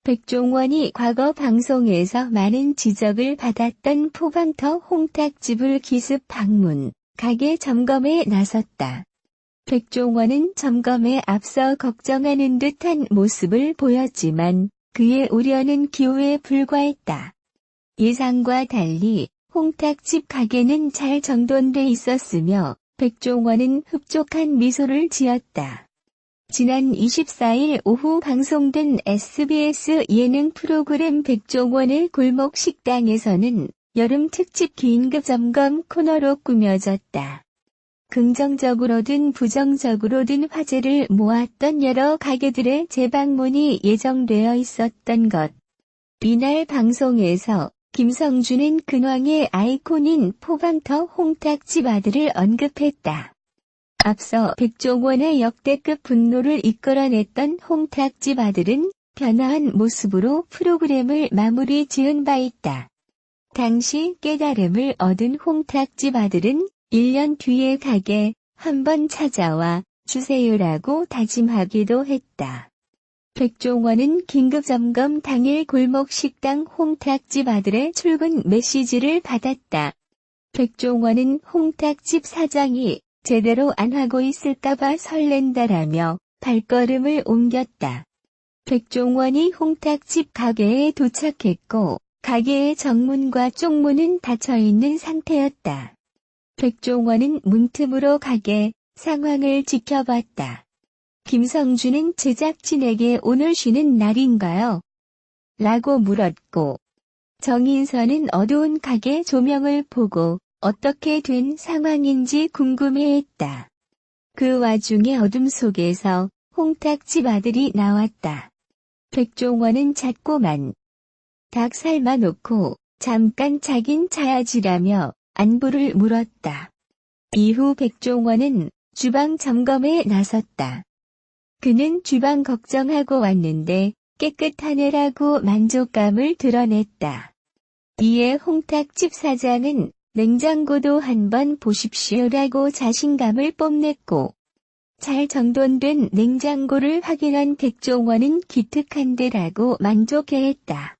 백종원이 과거 방송에서 많은 지적을 받았던 포방터 홍탁집을 기습 방문, 가게 점검에 나섰다. 백종원은 점검에 앞서 걱정하는 듯한 모습을 보였지만 그의 우려는 기우에 불과했다. 예상과 달리 홍탁집 가게는 잘 정돈돼 있었으며 백종원은 흡족한 미소를 지었다. 지난 24일 오후 방송된 SBS 예능 프로그램 백종원의 골목 식당에서는 여름 특집 긴급 점검 코너로 꾸며졌다. 긍정적으로든 부정적으로든 화제를 모았던 여러 가게들의 재방문이 예정되어 있었던 것. 이날 방송에서 김성준은 근황의 아이콘인 포방터 홍탁집 아들을 언급했다. 앞서 백종원의 역대급 분노를 이끌어냈던 홍탁집 아들은 변화한 모습으로 프로그램을 마무리 지은 바 있다. 당시 깨달음을 얻은 홍탁집 아들은 1년 뒤에 가게 한번 찾아와 주세요라고 다짐하기도 했다. 백종원은 긴급점검 당일 골목식당 홍탁집 아들의 출근 메시지를 받았다. 백종원은 홍탁집 사장이 제대로 안 하고 있을까봐 설렌다라며 발걸음을 옮겼다. 백종원이 홍탁집 가게에 도착했고 가게의 정문과 쪽문은 닫혀있는 상태였다. 백종원은 문틈으로 가게 상황을 지켜봤다. 김성준은 제작진에게 오늘 쉬는 날인가요? 라고 물었고 정인선은 어두운 가게 조명을 보고 어떻게 된 상황인지 궁금해했다. 그 와중에 어둠 속에서 홍탁집 아들이 나왔다. 백종원은 자꾸만 닭 삶아놓고 잠깐 자긴 자야지라며 안부를 물었다. 이후 백종원은 주방 점검에 나섰다. 그는 주방 걱정하고 왔는데 깨끗하네라고 만족감을 드러냈다. 이에 홍탁집 사장은 냉장고도 한번 보십시오라고 자신감을 뽐냈고 잘 정돈된 냉장고를 확인한 백종원은 기특한데라고 만족해했다.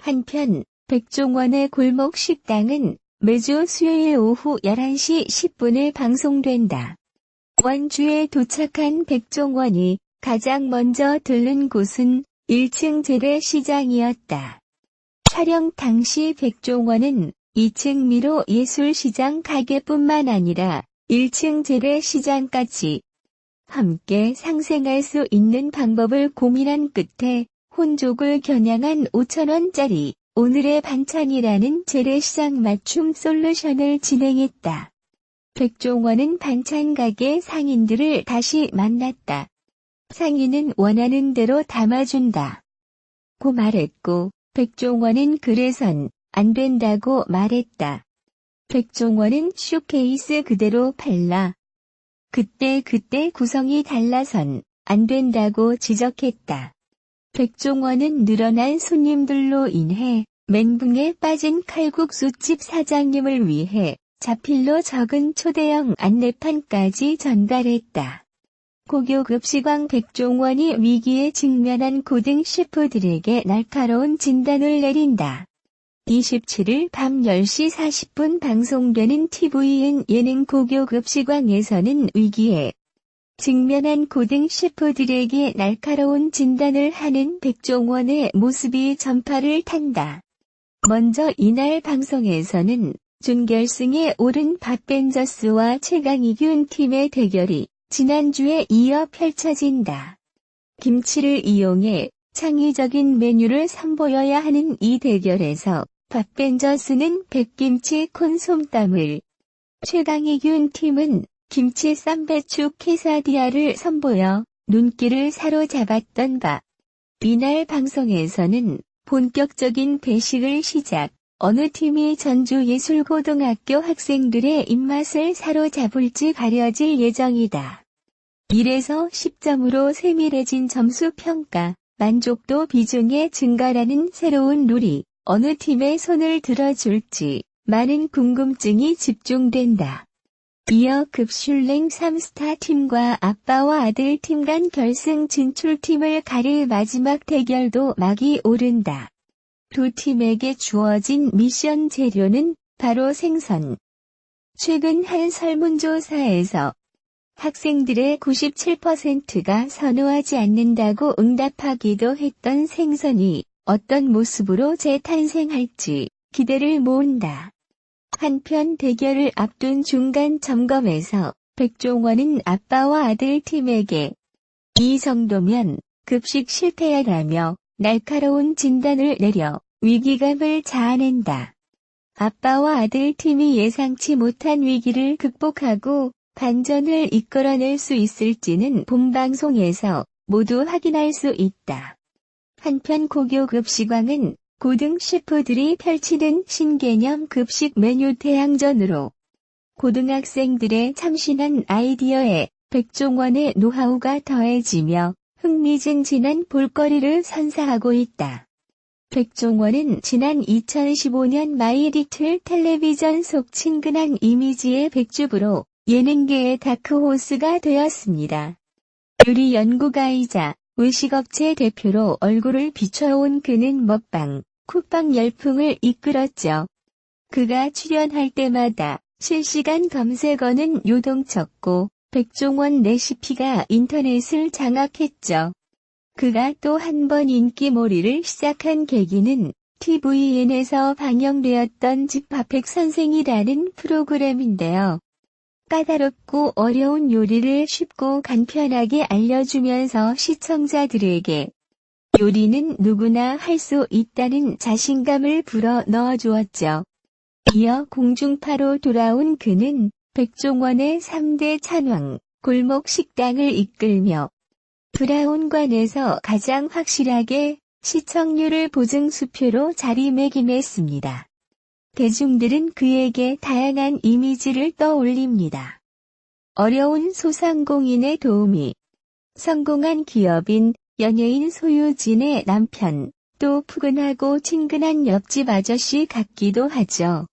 한편 백종원의 골목 식당은 매주 수요일 오후 11시 10분에 방송된다. 원주에 도착한 백종원이 가장 먼저 들른 곳은 1층 재래시장이었다. 촬영 당시 백종원은 2층 미로 예술시장 가게뿐만 아니라 1층 재래시장까지 함께 상생할 수 있는 방법을 고민한 끝에 혼족을 겨냥한 5,000원짜리 오늘의 반찬이라는 재래시장 맞춤 솔루션을 진행했다. 백종원은 반찬 가게 상인들을 다시 만났다. 상인은 원하는 대로 담아준다. 고 말했고 백종원은 그래선 안 된다고 말했다. 백종원은 쇼케이스 그대로 팔라. 그때 구성이 달라선 안 된다고 지적했다. 백종원은 늘어난 손님들로 인해 멘붕에 빠진 칼국수집 사장님을 위해 자필로 적은 초대형 안내판까지 전달했다. 고교급 시광 백종원이 위기에 직면한 고등 셰프들에게 날카로운 진단을 내린다. 27일 밤 10시 40분 방송되는 TVN 예능 고교급 시광에서는 위기에 직면한 고등 셰프들에게 날카로운 진단을 하는 백종원의 모습이 전파를 탄다. 먼저 이날 방송에서는 준결승에 오른 밥벤저스와 최강희균 팀의 대결이 지난주에 이어 펼쳐진다. 김치를 이용해 창의적인 메뉴를 선보여야 하는 이 대결에서 밥벤저스는 백김치 콘솜땀을, 최강희균 팀은 김치 쌈배추 케사디아를 선보여 눈길을 사로잡았던 바. 이날 방송에서는 본격적인 배식을 시작, 어느 팀이 전주예술고등학교 학생들의 입맛을 사로잡을지 가려질 예정이다. 1에서 10점으로 세밀해진 점수 평가, 만족도 비중의 증가라는 새로운 룰이 어느 팀의 손을 들어줄지 많은 궁금증이 집중된다. 이어 급슐랭 3스타 팀과 아빠와 아들 팀 간 결승 진출팀을 가릴 마지막 대결도 막이 오른다. 두 팀에게 주어진 미션 재료는 바로 생선. 최근 한 설문조사에서 학생들의 97%가 선호하지 않는다고 응답하기도 했던 생선이 어떤 모습으로 재탄생할지 기대를 모은다. 한편 대결을 앞둔 중간 점검에서 백종원은 아빠와 아들 팀에게 이 정도면 급식 실패야라며 날카로운 진단을 내려 위기감을 자아낸다. 아빠와 아들 팀이 예상치 못한 위기를 극복하고 반전을 이끌어낼 수 있을지는 본방송에서 모두 확인할 수 있다. 한편 고교급 시광은 고등 셰프들이 펼치는 신개념 급식 메뉴 대항전으로 고등학생들의 참신한 아이디어에 백종원의 노하우가 더해지며 흥미진진한 볼거리를 선사하고 있다. 백종원은 지난 2015년 마이리틀 텔레비전 속 친근한 이미지의 백주부로 예능계의 다크호스가 되었습니다. 요리 연구가이자 외식업체 대표로 얼굴을 비춰온 그는 먹방, 쿡방 열풍을 이끌었죠. 그가 출연할 때마다 실시간 검색어는 요동쳤고 백종원 레시피가 인터넷을 장악했죠. 그가 또 한 번 인기몰이를 시작한 계기는 TVN에서 방영되었던 집밥백 선생이라는 프로그램인데요. 까다롭고 어려운 요리를 쉽고 간편하게 알려주면서 시청자들에게 요리는 누구나 할 수 있다는 자신감을 불어 넣어주었죠. 이어 공중파로 돌아온 그는 백종원의 3대 찬왕, 골목 식당을 이끌며 브라운관에서 가장 확실하게 시청률을 보증 수표로 자리매김했습니다. 대중들은 그에게 다양한 이미지를 떠올립니다. 어려운 소상공인의 도우미, 성공한 기업인, 연예인 소유진의 남편, 또 푸근하고 친근한 옆집 아저씨 같기도 하죠.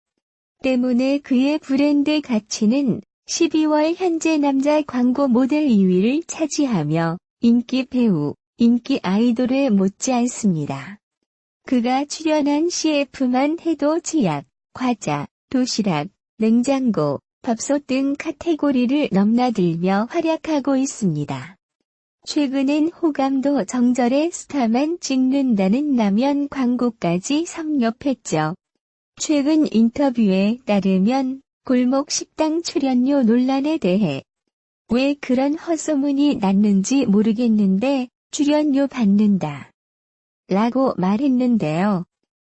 때문에 그의 브랜드 가치는 12월 현재 남자 광고 모델 2위를 차지하며 인기 배우, 인기 아이돌에 못지않습니다. 그가 출연한 CF만 해도 치약, 과자, 도시락, 냉장고, 밥솥 등 카테고리를 넘나들며 활약하고 있습니다. 최근엔 호감도 정절의 스타만 찍는다는 라면 광고까지 섭렵했죠. 최근 인터뷰에 따르면 골목 식당 출연료 논란에 대해 왜 그런 헛소문이 났는지 모르겠는데 출연료 받는다 라고 말했는데요.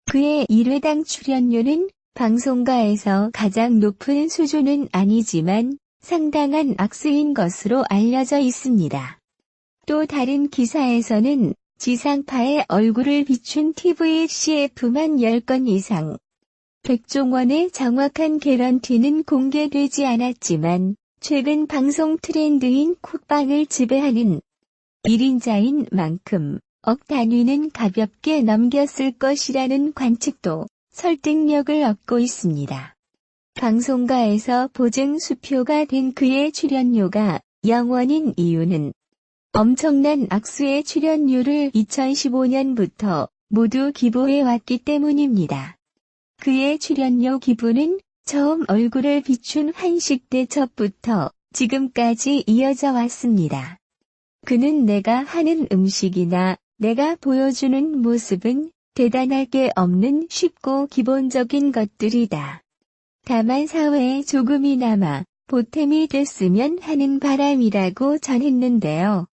그의 1회당 출연료는 방송가에서 가장 높은 수준은 아니지만 상당한 악수인 것으로 알려져 있습니다. 또 다른 기사에서는 지상파의 얼굴을 비춘 TV CF만 10건 이상. 백종원의 정확한 개런티는 공개되지 않았지만 최근 방송 트렌드인 쿡방을 지배하는 1인자인 만큼 억 단위는 가볍게 넘겼을 것이라는 관측도 설득력을 얻고 있습니다. 방송가에서 보증 수표가 된 그의 출연료가 0원인 이유는 엄청난 악수의 출연료를 2015년부터 모두 기부해왔기 때문입니다. 그의 출연료 기부는 처음 얼굴을 비춘 한식 대첩부터 지금까지 이어져 왔습니다. 그는 내가 하는 음식이나 내가 보여주는 모습은 대단할 게 없는 쉽고 기본적인 것들이다. 다만 사회에 조금이나마 보탬이 됐으면 하는 바람이라고 전했는데요.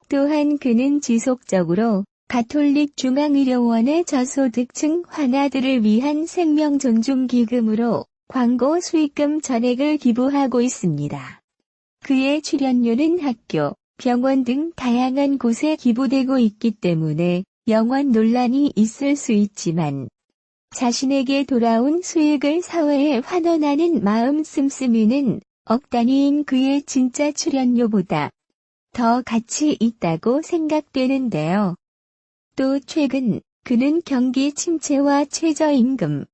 또한 그는 지속적으로 가톨릭 중앙의료원의 저소득층 환아들을 위한 생명존중기금으로 광고 수익금 전액을 기부하고 있습니다. 그의 출연료는 학교, 병원 등 다양한 곳에 기부되고 있기 때문에 영원 논란이 있을 수 있지만 자신에게 돌아온 수익을 사회에 환원하는 마음 씀씀이는 억 단위인 그의 진짜 출연료보다 더 가치 있다고 생각되는데요. 또 최근 그는 경기 침체와 최저임금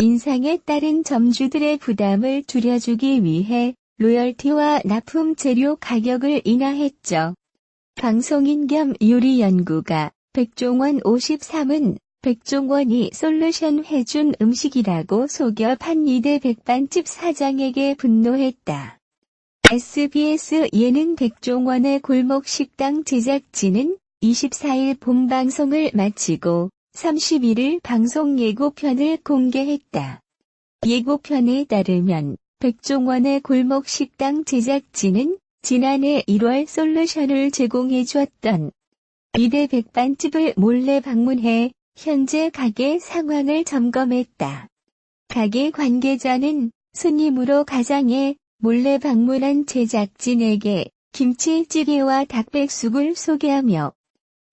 인상에 따른 점주들의 부담을 줄여주기 위해 로열티와 납품 재료 가격을 인하했죠. 방송인 겸 요리 연구가 백종원 53은 백종원이 솔루션 해준 음식이라고 속여 판 이대 백반집 사장에게 분노했다. SBS 예능 백종원의 골목식당 제작진은 24일 본방송을 마치고 31일 방송 예고편을 공개했다. 예고편에 따르면 백종원의 골목식당 제작진은 지난해 1월 솔루션을 제공해주었던 이대 백반집을 몰래 방문해 현재 가게 상황을 점검했다. 가게 관계자는 손님으로 가장해 몰래 방문한 제작진에게 김치찌개와 닭백숙을 소개하며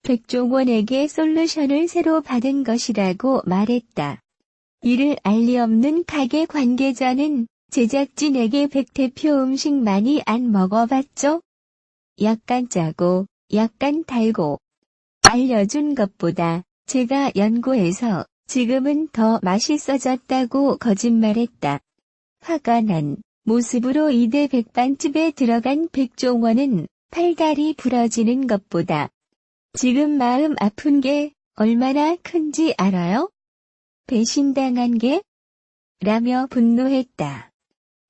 백종원에게 솔루션을 새로 받은 것이라고 말했다. 이를 알리 없는 가게 관계자는 제작진에게 백 대표 음식 많이 안 먹어봤죠? 약간 짜고 약간 달고 알려준 것보다 제가 연구해서 지금은 더 맛있어졌다고 거짓말했다. 화가 난 모습으로 이대 백반집에 들어간 백종원은 팔다리 부러지는 것보다 지금 마음 아픈 게 얼마나 큰지 알아요? 배신당한 게? 라며 분노했다.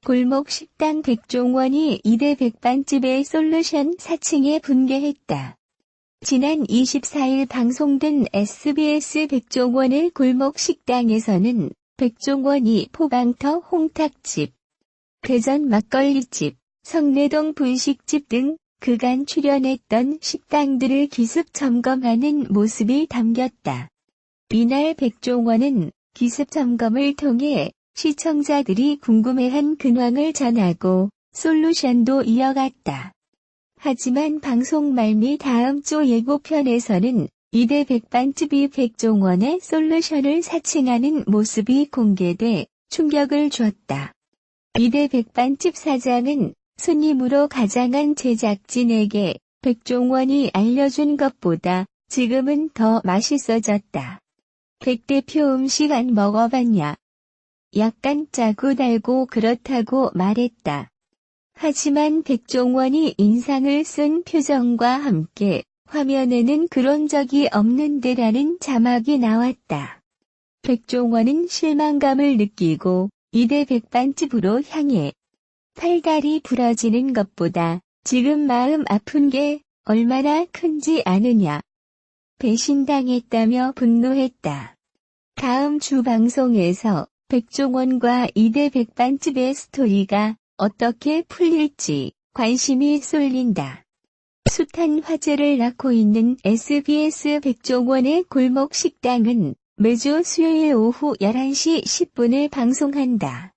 골목 식당 백종원이 이대 백반집의 솔루션 4층에 분개했다. 지난 24일 방송된 SBS 백종원의 골목 식당에서는 백종원이 포방터 홍탁집, 대전 막걸리집, 성내동 분식집 등 그간 출연했던 식당들을 기습 점검하는 모습이 담겼다. 이날 백종원은 기습 점검을 통해 시청자들이 궁금해한 근황을 전하고 솔루션도 이어갔다. 하지만 방송 말미 다음 주 예고편에서는 이대 백반집이 백종원의 솔루션을 사칭하는 모습이 공개돼 충격을 줬다. 이대 백반집 사장은 손님으로 가장한 제작진에게 백종원이 알려준 것보다 지금은 더 맛있어졌다. 백 대표 음식 안 먹어봤냐? 약간 짜고 달고 그렇다고 말했다. 하지만 백종원이 인상을 쓴 표정과 함께 화면에는 그런 적이 없는데라는 자막이 나왔다. 백종원은 실망감을 느끼고 이대 백반집으로 향해 팔다리 부러지는 것보다 지금 마음 아픈 게 얼마나 큰지 아느냐. 배신당했다며 분노했다. 다음 주 방송에서 백종원과 이대 백반집의 스토리가 어떻게 풀릴지 관심이 쏠린다. 숱한 화제를 낳고 있는 SBS 백종원의 골목 식당은 매주 수요일 오후 11시 10분을 방송한다.